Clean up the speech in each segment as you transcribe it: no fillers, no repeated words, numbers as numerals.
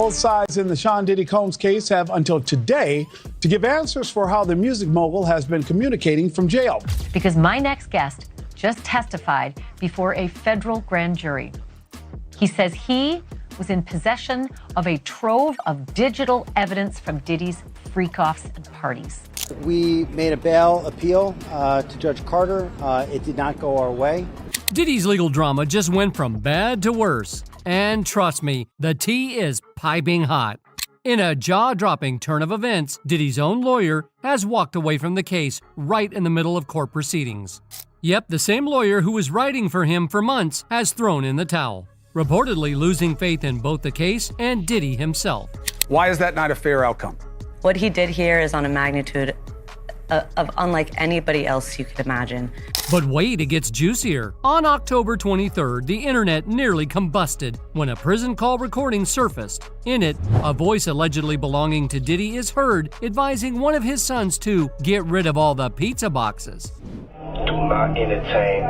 Both sides in the Sean Diddy Combs case have until today to give answers for how the music mogul has been communicating from jail. Because my next guest just testified before a federal grand jury. He says he was in possession of a trove of digital evidence from Diddy's freak-offs and parties. We made a bail appeal to Judge Carter. It did not go our way. Diddy's legal drama just went from bad to worse. And trust me, the tea is piping hot. In a jaw-dropping turn of events, Diddy's own lawyer has walked away from the case right in the middle of court proceedings. Yep, the same lawyer who was writing for him for months has thrown in the towel, reportedly losing faith in both the case and Diddy himself. Why is that not a fair outcome? What he did here is on a magnitude of unlike anybody else you could imagine. But wait, it gets juicier. On October 23rd, the internet nearly combusted when a prison call recording surfaced. In it, a voice allegedly belonging to Diddy is heard advising one of his sons to get rid of all the pizza boxes. Do not entertain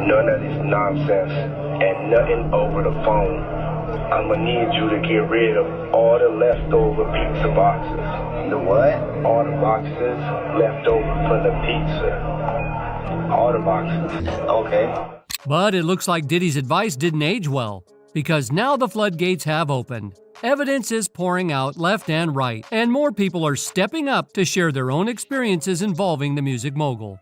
none of this nonsense and nothing over the phone. I'm gonna need you to get rid of all the leftover pizza boxes. The what? All the boxes left over from the pizza. All the boxes. Okay. But it looks like Diddy's advice didn't age well, because now the floodgates have opened. Evidence is pouring out left and right, and more people are stepping up to share their own experiences involving the music mogul.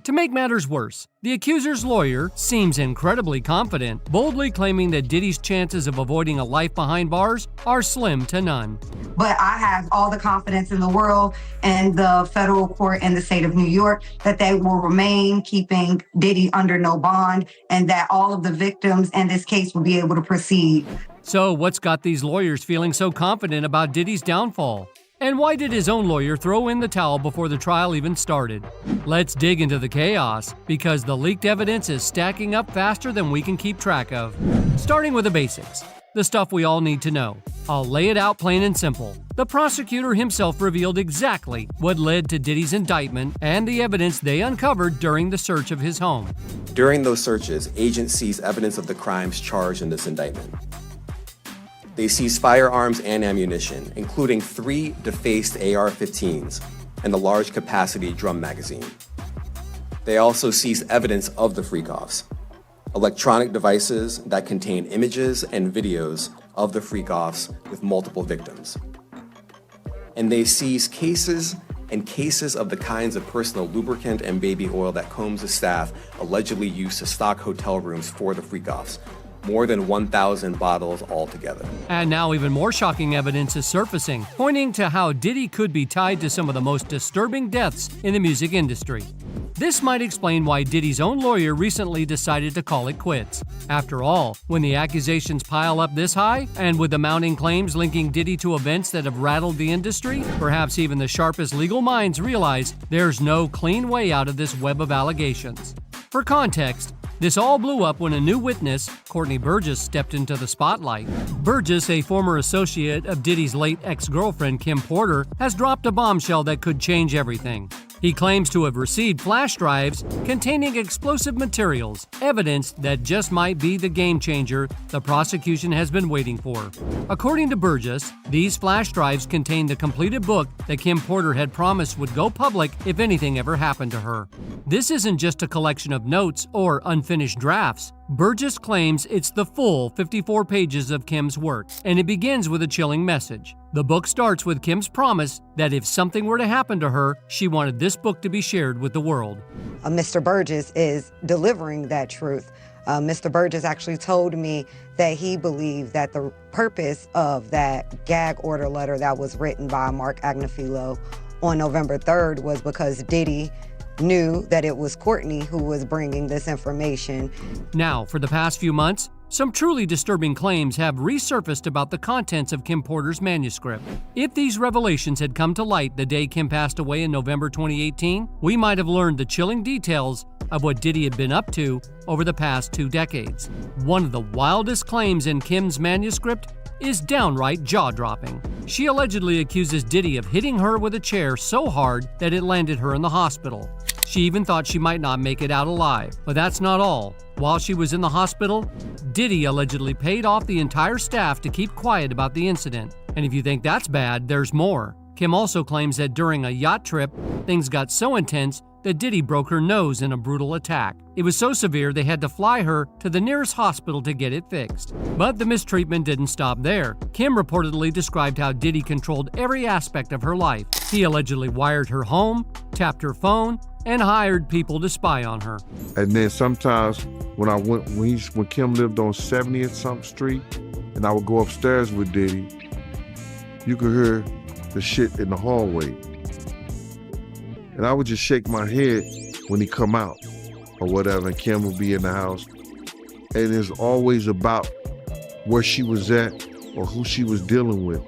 To make matters worse, the accuser's lawyer seems incredibly confident, boldly claiming that Diddy's chances of avoiding a life behind bars are slim to none. But I have all the confidence in the world in the federal court in the state of New York that they will remain keeping Diddy under no bond and that all of the victims in this case will be able to proceed. So what's got these lawyers feeling so confident about Diddy's downfall? And why did his own lawyer throw in the towel before the trial even started? Let's dig into the chaos, because the leaked evidence is stacking up faster than we can keep track of. Starting with the basics, the stuff we all need to know. I'll lay it out plain and simple. The prosecutor himself revealed exactly what led to Diddy's indictment and the evidence they uncovered during the search of his home. During those searches, agents seized evidence of the crimes charged in this indictment. They seized firearms and ammunition, including 3 defaced AR-15s and the large capacity drum magazine. They also seized evidence of the freak-offs, electronic devices that contain images and videos of the freak-offs with multiple victims. And they seized cases and cases of the kinds of personal lubricant and baby oil that Combs' staff allegedly used to stock hotel rooms for the freak-offs. More than 1,000 bottles altogether. And now even more shocking evidence is surfacing, pointing to how Diddy could be tied to some of the most disturbing deaths in the music industry. This might explain why Diddy's own lawyer recently decided to call it quits. After all, when the accusations pile up this high, and with the mounting claims linking Diddy to events that have rattled the industry, perhaps even the sharpest legal minds realize there's no clean way out of this web of allegations. For context, this all blew up when a new witness, Courtney Burgess, stepped into the spotlight. Burgess, a former associate of Diddy's late ex-girlfriend Kim Porter, has dropped a bombshell that could change everything. He claims to have received flash drives containing explosive materials, evidence that just might be the game changer the prosecution has been waiting for. According to Burgess, these flash drives contain the completed book that Kim Porter had promised would go public if anything ever happened to her. This isn't just a collection of notes or unfinished drafts. Burgess claims it's the full 54 pages of Kim's work, and it begins with a chilling message. The book starts with Kim's promise that if something were to happen to her, she wanted this book to be shared with the world. Mr. Burgess is delivering that truth. Mr. Burgess actually told me that he believed that the purpose of that gag order letter that was written by Mark Agnifilo on November 3rd was because Diddy knew that it was Courtney who was bringing this information. Now, for the past few months, some truly disturbing claims have resurfaced about the contents of Kim Porter's manuscript. If these revelations had come to light the day Kim passed away in November 2018, we might have learned the chilling details of what Diddy had been up to over the past 2 decades. One of the wildest claims in Kim's manuscript is downright jaw-dropping. She allegedly accuses Diddy of hitting her with a chair so hard that it landed her in the hospital. She even thought she might not make it out alive. But that's not all. While she was in the hospital, Diddy allegedly paid off the entire staff to keep quiet about the incident. And if you think that's bad, there's more. Kim also claims that during a yacht trip, things got so intense that Diddy broke her nose in a brutal attack. It was so severe they had to fly her to the nearest hospital to get it fixed. But the mistreatment didn't stop there. Kim reportedly described how Diddy controlled every aspect of her life. He allegedly wired her home, tapped her phone, and hired people to spy on her. And then sometimes when Kim lived on 70th something street, and I would go upstairs with Diddy, you could hear the shit in the hallway. And I would just shake my head when he come out or whatever, and Kim would be in the house. And it's always about where she was at or who she was dealing with.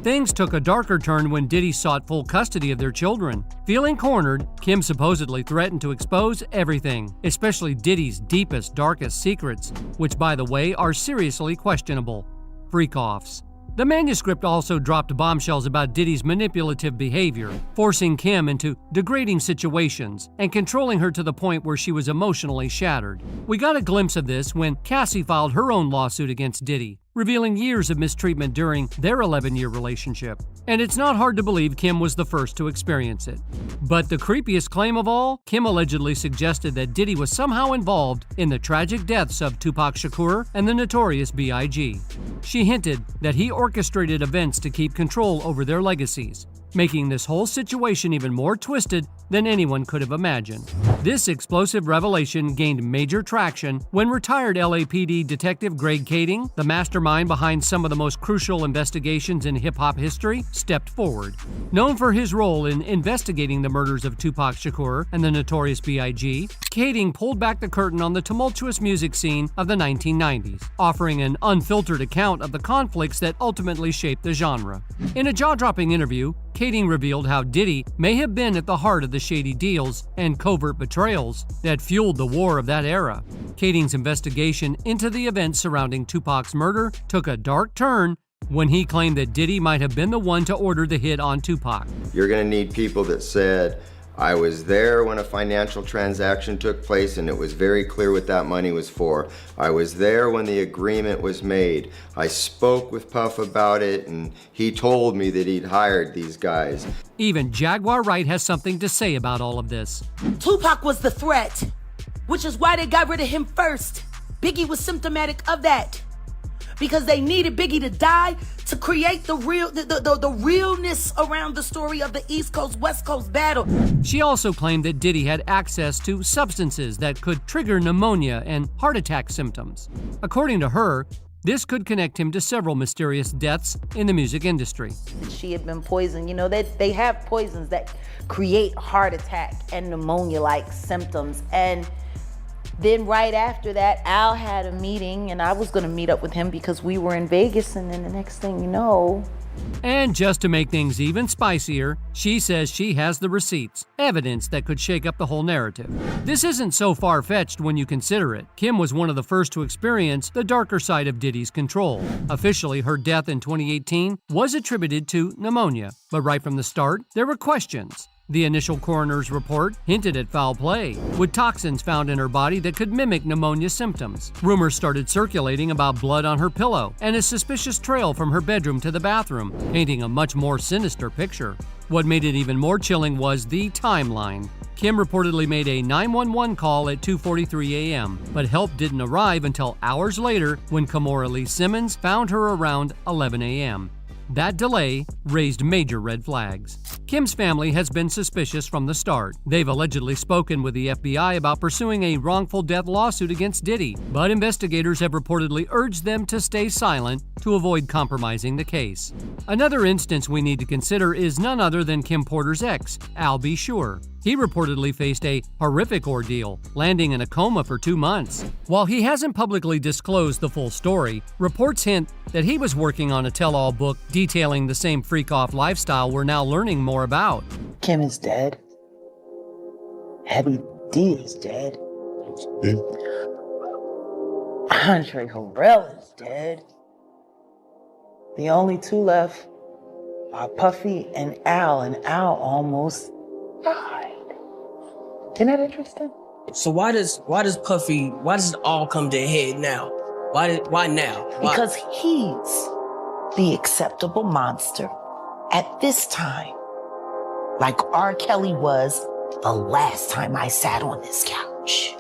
Things took a darker turn when Diddy sought full custody of their children. Feeling cornered, Kim supposedly threatened to expose everything, especially Diddy's deepest, darkest secrets, which, by the way, are seriously questionable. Freak-offs. The manuscript also dropped bombshells about Diddy's manipulative behavior, forcing Kim into degrading situations and controlling her to the point where she was emotionally shattered. We got a glimpse of this when Cassie filed her own lawsuit against Diddy, revealing years of mistreatment during their 11-year relationship. And it's not hard to believe Kim was the first to experience it. But the creepiest claim of all, Kim allegedly suggested that Diddy was somehow involved in the tragic deaths of Tupac Shakur and the Notorious B.I.G. She hinted that he orchestrated events to keep control over their legacies, making this whole situation even more twisted than anyone could have imagined. This explosive revelation gained major traction when retired LAPD Detective Greg Kading, the mastermind behind some of the most crucial investigations in hip-hop history, stepped forward. Known for his role in investigating the murders of Tupac Shakur and the Notorious B.I.G., Kading pulled back the curtain on the tumultuous music scene of the 1990s, offering an unfiltered account of the conflicts that ultimately shaped the genre. In a jaw-dropping interview, Kading revealed how Diddy may have been at the heart of the shady deals and covert betrayals that fueled the war of that era. Kading's investigation into the events surrounding Tupac's murder took a dark turn when he claimed that Diddy might have been the one to order the hit on Tupac. You're gonna need people that said, I was there when a financial transaction took place and it was very clear what that money was for. I was there when the agreement was made. I spoke with Puff about it and he told me that he'd hired these guys. Even Jaguar Wright has something to say about all of this. Tupac was the threat, which is why they got rid of him first. Biggie was symptomatic of that, because they needed Biggie to die to create the realness around the story of the East Coast West Coast battle. She also claimed that Diddy had access to substances that could trigger pneumonia and heart attack symptoms. According to her, this could connect him to several mysterious deaths in the music industry. She had been poisoned. You know, they have poisons that create heart attack and pneumonia-like symptoms. And then right after that, Al had a meeting, and I was going to meet up with him because we were in Vegas, and then the next thing you know... And just to make things even spicier, she says she has the receipts, evidence that could shake up the whole narrative. This isn't so far-fetched when you consider it. Kim was one of the first to experience the darker side of Diddy's control. Officially, her death in 2018 was attributed to pneumonia, but right from the start, there were questions. The initial coroner's report hinted at foul play, with toxins found in her body that could mimic pneumonia symptoms. Rumors started circulating about blood on her pillow and a suspicious trail from her bedroom to the bathroom, painting a much more sinister picture. What made it even more chilling was the timeline. Kim reportedly made a 911 call at 2:43 a.m., but help didn't arrive until hours later when Kamora Lee Simmons found her around 11 a.m. That delay raised major red flags. Kim's family has been suspicious from the start. They've allegedly spoken with the FBI about pursuing a wrongful death lawsuit against Diddy, but investigators have reportedly urged them to stay silent to avoid compromising the case. Another instance we need to consider is none other than Kim Porter's ex, Al B. Sure. He reportedly faced a horrific ordeal, landing in a coma for 2 months. While he hasn't publicly disclosed the full story, reports hint that he was working on a tell-all book detailing the same freak-off lifestyle we're now learning more about. Kim is dead. Heavy D is dead. Andre Harrell is dead. The only two left are Puffy and Al almost died. Isn't that interesting? So why does it all come to a head now? Why now? Why? Because he's the acceptable monster at this time, like R. Kelly was the last time I sat on this couch.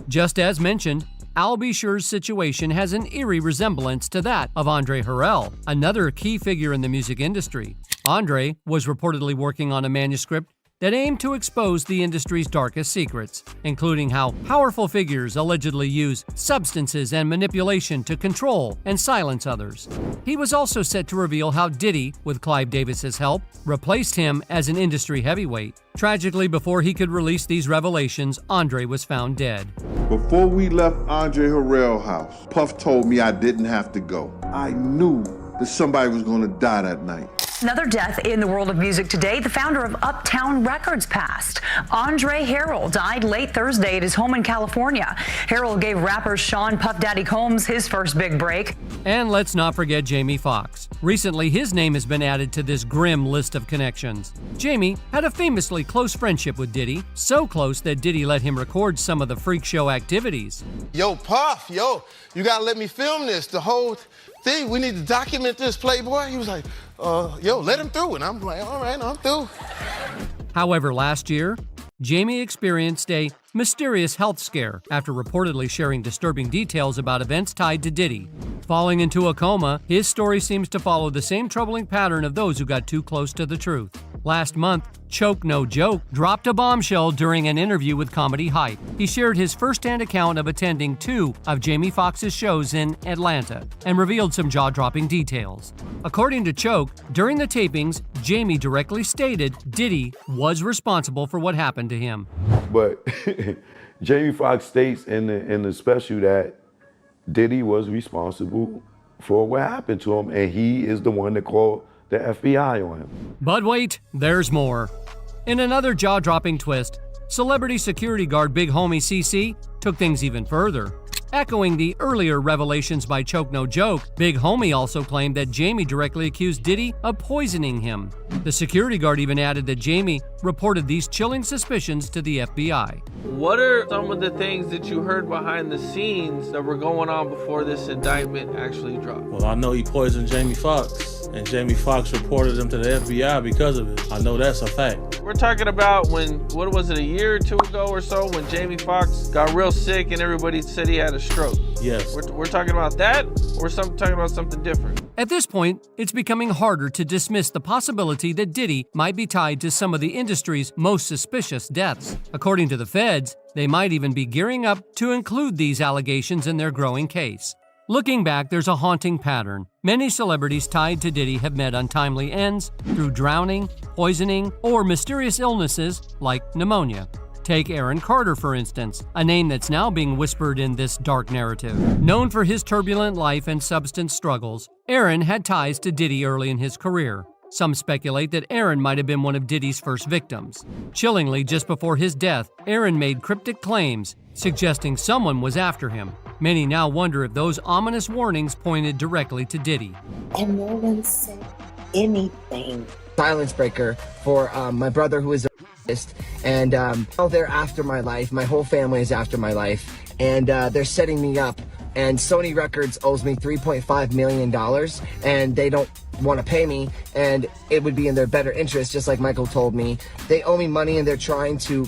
Just as mentioned, Albie Schure's situation has an eerie resemblance to that of Andre Harrell, another key figure in the music industry. Andre was reportedly working on a manuscript that aimed to expose the industry's darkest secrets, including how powerful figures allegedly use substances and manipulation to control and silence others. He was also set to reveal how Diddy, with Clive Davis's help, replaced him as an industry heavyweight. Tragically, before he could release these revelations, Andre was found dead. Before we left Andre Harrell's house, Puff told me I didn't have to go. I knew that somebody was gonna die that night. Another death in the world of music today. The founder of Uptown Records passed. Andre Harrell died late Thursday at his home in California. Harrell gave rapper Sean Puff Daddy Combs his first big break. And let's not forget Jamie Foxx. Recently, his name has been added to this grim list of connections. Jamie had a famously close friendship with Diddy, so close that Diddy let him record some of the freak show activities. Yo, Puff, you gotta let me film this, the whole thing. We need to document this, Playboy. He was like, let him through. And I'm like, all right, I'm through. However, last year, Jamie experienced a mysterious health scare after reportedly sharing disturbing details about events tied to Diddy. Falling into a coma, his story seems to follow the same troubling pattern of those who got too close to the truth. Last month, Choke No Joke dropped a bombshell during an interview with Comedy Hype. He shared his first-hand account of attending 2 of Jamie Foxx's shows in Atlanta and revealed some jaw-dropping details. According to Choke, during the tapings, Jamie directly stated Diddy was responsible for what happened to him. But Jamie Foxx states in the special that Diddy was responsible for what happened to him, and he is the one that called the FBI on him. But wait, there's more. In another jaw-dropping twist, celebrity security guard Big Homie CC took things even further. Echoing the earlier revelations by Choke No Joke, Big Homie also claimed that Jamie directly accused Diddy of poisoning him. The security guard even added that Jamie reported these chilling suspicions to the FBI. What are some of the things that you heard behind the scenes that were going on before this indictment actually dropped? Well, I know he poisoned Jamie Foxx, and Jamie Foxx reported him to the FBI because of it. I know that's a fact. We're talking about what was it, a year or 2 ago or so, when Jamie Foxx got real sick and everybody said he had a stroke. Yes. We're talking about that, or talking about something different? At this point, it's becoming harder to dismiss the possibility that Diddy might be tied to some of the industry's most suspicious deaths. According to the feds, they might even be gearing up to include these allegations in their growing case. Looking back, there's a haunting pattern. Many celebrities tied to Diddy have met untimely ends through drowning, poisoning, or mysterious illnesses like pneumonia. Take Aaron Carter, for instance, a name that's now being whispered in this dark narrative. Known for his turbulent life and substance struggles, Aaron had ties to Diddy early in his career. Some speculate that Aaron might have been one of Diddy's first victims. Chillingly, just before his death, Aaron made cryptic claims, suggesting someone was after him. Many now wonder if those ominous warnings pointed directly to Diddy. And no one said anything. Silence breaker for my brother, who is a and they're after my life. My whole family is after my life, and they're setting me up. And Sony Records owes me $3.5 million, and they don't want to pay me, and it would be in their better interest, just like Michael told me. They owe me money, and they're trying to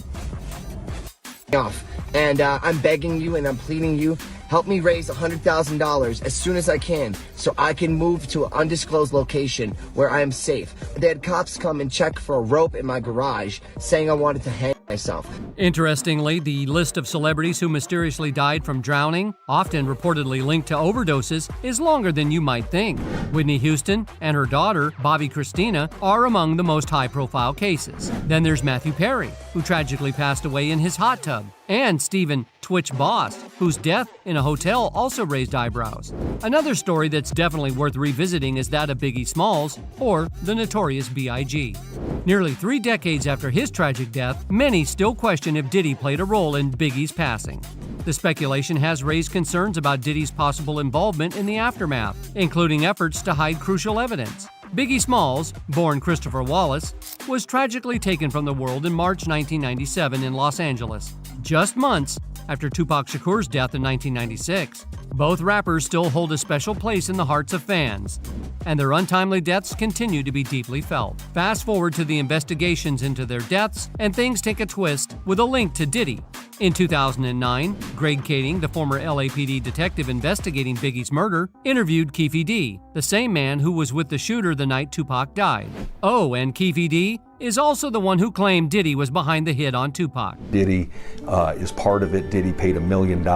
off. And I'm begging you, and I'm pleading you, help me raise $100,000 as soon as I can so I can move to an undisclosed location where I am safe. They had cops come and check for a rope in my garage, saying I wanted to hang myself. Interestingly, the list of celebrities who mysteriously died from drowning, often reportedly linked to overdoses, is longer than you might think. Whitney Houston and her daughter, Bobby Christina, are among the most high-profile cases. Then there's Matthew Perry, who tragically passed away in his hot tub, and Stephen Twitch Boss, whose death in a hotel also raised eyebrows. Another story that's definitely worth revisiting is that of Biggie Smalls, or the notorious B.I.G. Nearly 3 decades after his tragic death, many still question if Diddy played a role in Biggie's passing. The speculation has raised concerns about Diddy's possible involvement in the aftermath, including efforts to hide crucial evidence. Biggie Smalls, born Christopher Wallace, was tragically taken from the world in March 1997 in Los Angeles, just months after Tupac Shakur's death in 1996. Both rappers still hold a special place in the hearts of fans, and their untimely deaths continue to be deeply felt. Fast forward to the investigations into their deaths, and things take a twist with a link to Diddy. In 2009, Greg Kading, the former LAPD detective investigating Biggie's murder, interviewed Keefe D, the same man who was with the shooter the night Tupac died. Oh, and Keefe D is also the one who claimed Diddy was behind the hit on Tupac. Diddy is part of it. Diddy paid $1 million.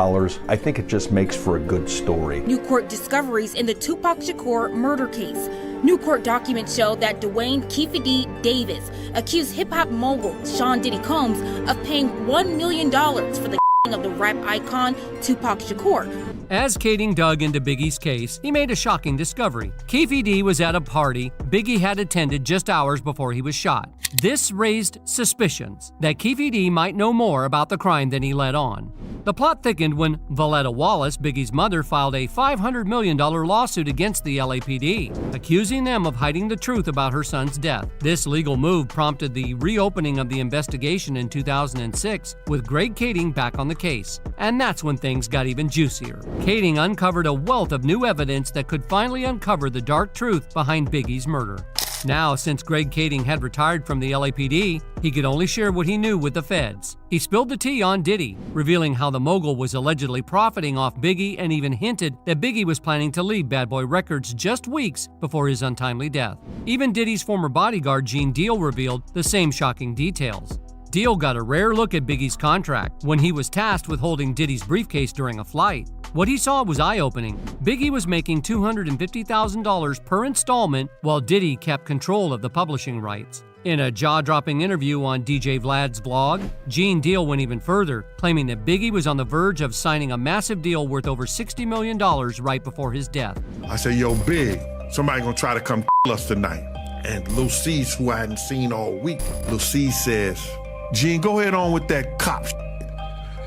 I think it just makes for a good story. New court discoveries in the Tupac Shakur murder case. New court documents show that Dwayne Keefe D. Davis accused hip-hop mogul Sean Diddy Combs of paying $1 million for the of the rap icon Tupac Shakur. As Kading dug into Biggie's case, he made a shocking discovery. Keefe D was at a party Biggie had attended just hours before he was shot. This raised suspicions that Keefe D might know more about the crime than he let on. The plot thickened when Valletta Wallace, Biggie's mother, filed a $500 million lawsuit against the LAPD, accusing them of hiding the truth about her son's death. This legal move prompted the reopening of the investigation in 2006, with Greg Kading back on the case. And that's when things got even juicier. Kading uncovered a wealth of new evidence that could finally uncover the dark truth behind Biggie's murder. Now, since Greg Kading had retired from the LAPD, he could only share what he knew with the feds. He spilled the tea on Diddy, revealing how the mogul was allegedly profiting off Biggie, and even hinted that Biggie was planning to leave Bad Boy Records just weeks before his untimely death. Even Diddy's former bodyguard, Gene Deal, revealed the same shocking details. Deal got a rare look at Biggie's contract when he was tasked with holding Diddy's briefcase during a flight. What he saw was eye-opening. Biggie was making $250,000 per installment, while Diddy kept control of the publishing rights. In a jaw-dropping interview on DJ Vlad's blog, Gene Deal went even further, claiming that Biggie was on the verge of signing a massive deal worth over $60 million right before his death. I said, yo, Big, somebody gonna try to come kill us tonight. And Lil C's, who I hadn't seen all week, Lil C says, Gene, go ahead on with that cop shit.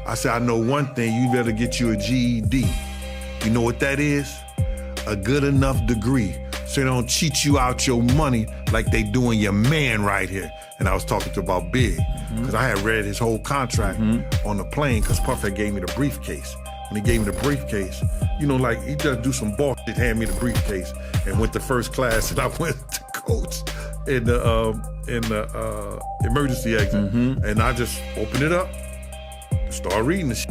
I said, I know one thing, you better get you a GED. You know what that is? A good enough degree, so they don't cheat you out your money like they doing your man right here. And I was talking to about Big, because I had read his whole contract on the plane, because Puff had gave me the briefcase. When he gave me the briefcase, you know, like, he just do some bullshit, hand me the briefcase, and went to first class, and I went to coach in the emergency exit, and I just opened it up, start reading the shit.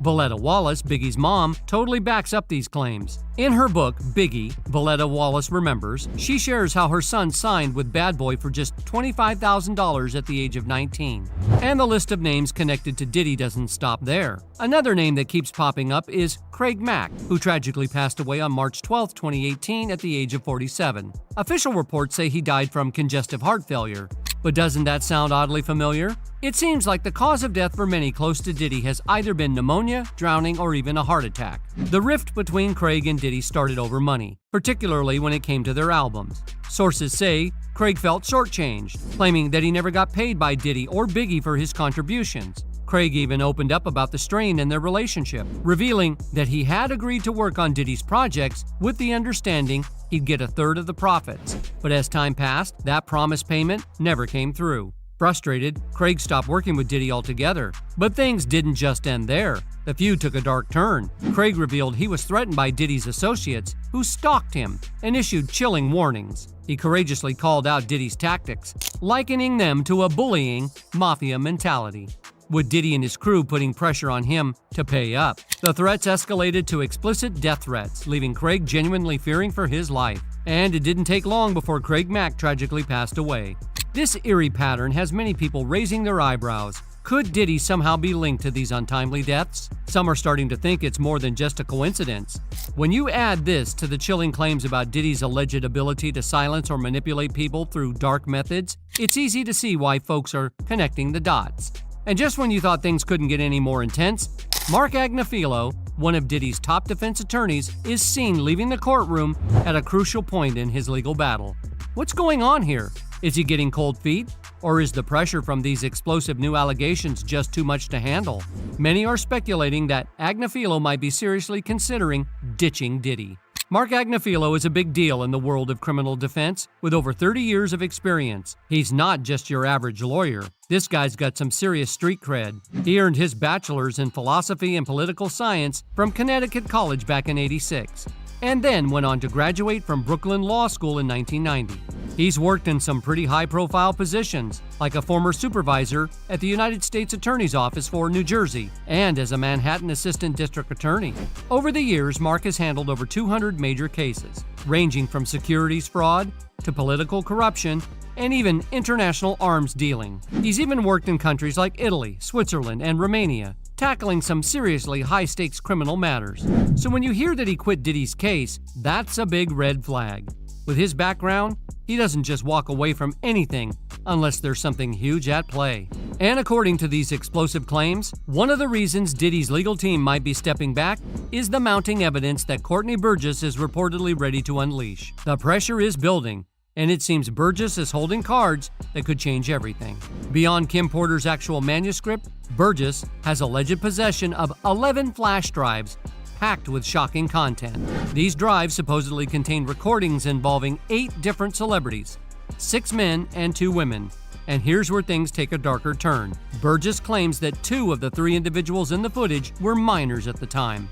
Valletta Wallace, Biggie's mom, totally backs up these claims. In her book, Biggie, Valletta Wallace Remembers, she shares how her son signed with Bad Boy for just $25,000 at the age of 19. And the list of names connected to Diddy doesn't stop there. Another name that keeps popping up is Craig Mack, who tragically passed away on March 12, 2018 at the age of 47. Official reports say he died from congestive heart failure. But doesn't that sound oddly familiar? It seems like the cause of death for many close to Diddy has either been pneumonia, drowning, or even a heart attack. The rift between Craig and Diddy started over money, particularly when it came to their albums. Sources say Craig felt shortchanged, claiming that he never got paid by Diddy or Biggie for his contributions. Craig even opened up about the strain in their relationship, revealing that he had agreed to work on Diddy's projects with the understanding he'd get a third of the profits. But as time passed, that promised payment never came through. Frustrated, Craig stopped working with Diddy altogether. But things didn't just end there. The feud took a dark turn. Craig revealed he was threatened by Diddy's associates, who stalked him and issued chilling warnings. He courageously called out Diddy's tactics, likening them to a bullying mafia mentality, with Diddy and his crew putting pressure on him to pay up. The threats escalated to explicit death threats, leaving Craig genuinely fearing for his life. And it didn't take long before Craig Mack tragically passed away. This eerie pattern has many people raising their eyebrows. Could Diddy somehow be linked to these untimely deaths? Some are starting to think it's more than just a coincidence. When you add this to the chilling claims about Diddy's alleged ability to silence or manipulate people through dark methods, it's easy to see why folks are connecting the dots. And just when you thought things couldn't get any more intense, Mark Agnifilo, one of Diddy's top defense attorneys, is seen leaving the courtroom at a crucial point in his legal battle. What's going on here? Is he getting cold feet? Or is the pressure from these explosive new allegations just too much to handle? Many are speculating that Agnifilo might be seriously considering ditching Diddy. Mark Agnifilo is a big deal in the world of criminal defense with over 30 years of experience. He's not just your average lawyer. This guy's got some serious street cred. He earned his bachelor's in philosophy and political science from Connecticut College back in '86, and then went on to graduate from Brooklyn Law School in 1990. He's worked in some pretty high-profile positions, like a former supervisor at the United States Attorney's Office for New Jersey and as a Manhattan Assistant District Attorney. Over the years, Mark has handled over 200 major cases, ranging from securities fraud to political corruption and even international arms dealing. He's even worked in countries like Italy, Switzerland, and Romania, tackling some seriously high-stakes criminal matters. So when you hear that he quit Diddy's case, that's a big red flag. With his background, he doesn't just walk away from anything unless there's something huge at play. And according to these explosive claims, one of the reasons Diddy's legal team might be stepping back is the mounting evidence that Courtney Burgess is reportedly ready to unleash. The pressure is building, and it seems Burgess is holding cards that could change everything. Beyond Kim Porter's actual manuscript, Burgess has alleged possession of 11 flash drives packed with shocking content. These drives supposedly contain recordings involving 8 different celebrities, 6 men and 2 women. And here's where things take a darker turn. Burgess claims that 2 of the 3 individuals in the footage were minors at the time.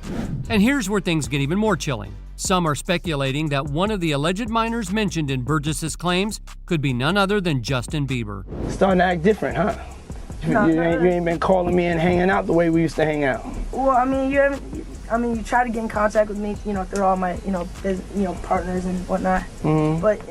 And here's where things get even more chilling. Some are speculating that one of the alleged minors mentioned in Burgess's claims could be none other than Justin Bieber. Starting to act different, huh? You ain't been calling me and hanging out the way we used to hang out. Well, I mean, you try to get in contact with me, through all my, partners and whatnot. Mm-hmm. But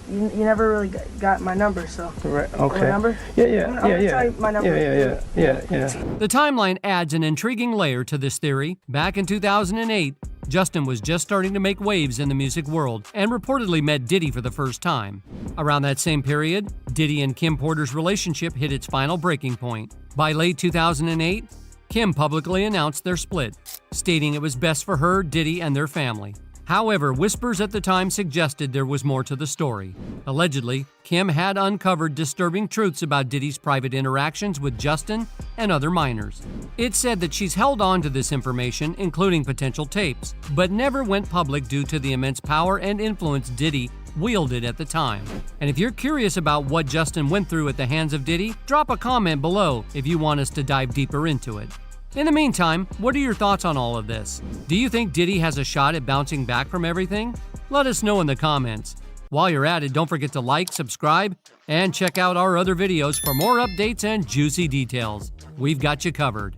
you never really got my number, so. Right. Okay. My number? Yeah. I'm gonna tell you my number. Yeah. The timeline adds an intriguing layer to this theory. Back in 2008, Justin was just starting to make waves in the music world and reportedly met Diddy for the first time. Around that same period, Diddy and Kim Porter's relationship hit its final breaking point. By late 2008, Kim publicly announced their split, stating it was best for her, Diddy, and their family. However, whispers at the time suggested there was more to the story. Allegedly, Kim had uncovered disturbing truths about Diddy's private interactions with Justin and other minors. It said that she's held on to this information, including potential tapes, but never went public due to the immense power and influence Diddy wielded at the time. And if you're curious about what Justin went through at the hands of Diddy, drop a comment below if you want us to dive deeper into it. In the meantime, what are your thoughts on all of this? Do you think Diddy has a shot at bouncing back from everything? Let us know in the comments. While you're at it, don't forget to like, subscribe, and check out our other videos for more updates and juicy details. We've got you covered.